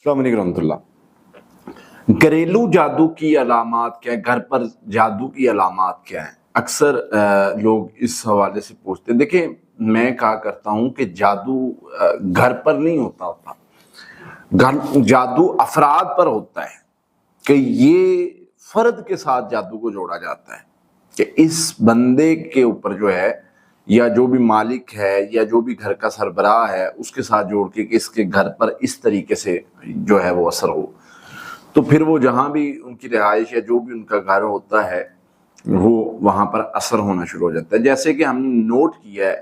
السلام علیکم رحمۃ اللہ۔ گھریلو جادو کی علامات کیا ہیں؟ گھر پر جادو کی علامات کیا ہیں؟ اکثر لوگ اس حوالے سے پوچھتے ہیں۔ دیکھیں، میں کہا کرتا ہوں کہ جادو گھر پر نہیں ہوتا، جادو افراد پر ہوتا ہے، کہ یہ فرد کے ساتھ جادو کو جوڑا جاتا ہے کہ اس بندے کے اوپر جو ہے، یا جو بھی مالک ہے یا جو بھی گھر کا سربراہ ہے، اس کے ساتھ جوڑ کے کہ اس کے گھر پر اس طریقے سے جو ہے وہ اثر ہو، تو پھر وہ جہاں بھی ان کی رہائش یا جو بھی ان کا گھر ہوتا ہے وہ وہاں پر اثر ہونا شروع ہو جاتا ہے۔ جیسے کہ ہم نے نوٹ کیا ہے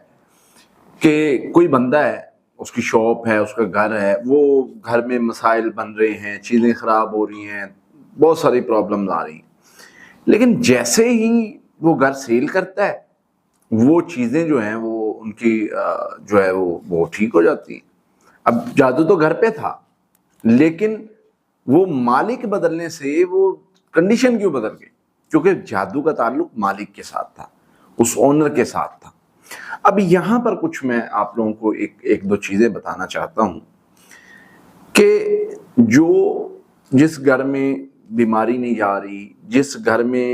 کہ کوئی بندہ ہے، اس کی شاپ ہے، اس کا گھر ہے، وہ گھر میں مسائل بن رہے ہیں، چیزیں خراب ہو رہی ہیں، بہت ساری پرابلمز آ رہی ہیں، لیکن جیسے ہی وہ گھر سیل کرتا ہے وہ چیزیں جو ہیں وہ ان کی جو ہے وہ ٹھیک ہو جاتی ہیں۔ اب جادو تو گھر پہ تھا، لیکن وہ مالک بدلنے سے وہ کنڈیشن کیوں بدل گئی؟ کیونکہ جادو کا تعلق مالک کے ساتھ تھا، اس اونر کے ساتھ تھا۔ اب یہاں پر کچھ میں آپ لوگوں کو ایک دو چیزیں بتانا چاہتا ہوں کہ جس گھر میں بیماری نہیں جا رہی، جس گھر میں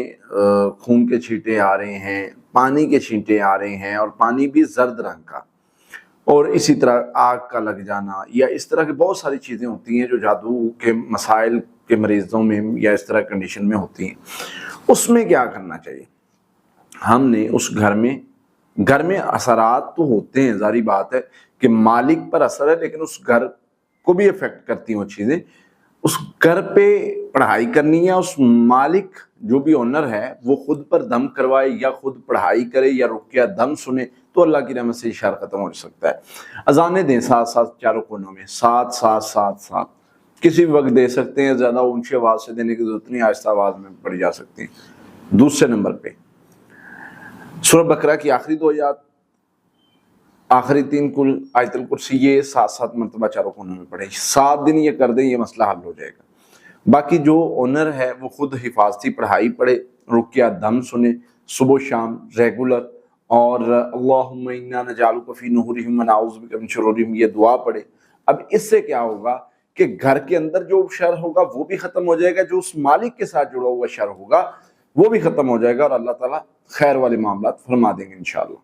خون کے چھینٹے آ رہے ہیں، پانی کے چھینٹے آ رہے ہیں، اور پانی بھی زرد رنگ کا، اور اسی طرح آگ کا لگ جانا، یا اس طرح کی بہت ساری چیزیں ہوتی ہیں جو جادو کے مسائل کے مریضوں میں یا اس طرح کنڈیشن میں ہوتی ہیں، اس میں کیا کرنا چاہیے؟ ہم نے اس گھر میں اثرات تو ہوتے ہیں، ظاہری بات ہے کہ مالک پر اثر ہے، لیکن اس گھر کو بھی افیکٹ کرتی ہیں وہ چیزیں۔ اس گھر پہ پڑھائی کرنی ہے، اس مالک جو بھی اونر ہے وہ خود پر دم کروائے یا خود پڑھائی کرے یا رقیہ دم سنے، تو اللہ کی رحمت سے یہ شر ختم ہو سکتا ہے۔ اذانیں دیں ساتھ ساتھ چاروں کونوں میں، ساتھ ساتھ کسی بھی وقت دے سکتے ہیں، زیادہ اونچی آواز سے دینے کی ضرورت نہیں، آہستہ آواز میں پڑھی جا سکتی ہیں۔ دوسرے نمبر پہ سورہ بقرہ کی آخری 2 آیات، آخری 3 کل آیت الکرسی، یہ 7 مرتبہ چاروں کونوں میں پڑھیں، 7 دن یہ کر دیں، یہ مسئلہ حل ہو جائے گا۔ باقی جو اونر ہے وہ خود حفاظتی پڑھائی پڑھے، رقیہ دم سنے صبح و شام ریگولر، اور اللہم انا نجعلک فی نحورہم ونعوذ بک من شرورہم، یہ دعا پڑھے۔ اب اس سے کیا ہوگا کہ گھر کے اندر جو شر ہوگا وہ بھی ختم ہو جائے گا، جو اس مالک کے ساتھ جڑا ہوا شر ہوگا وہ بھی ختم ہو جائے گا، اور اللہ تعالیٰ خیر والے معاملات فرما دیں گے انشاءاللہ۔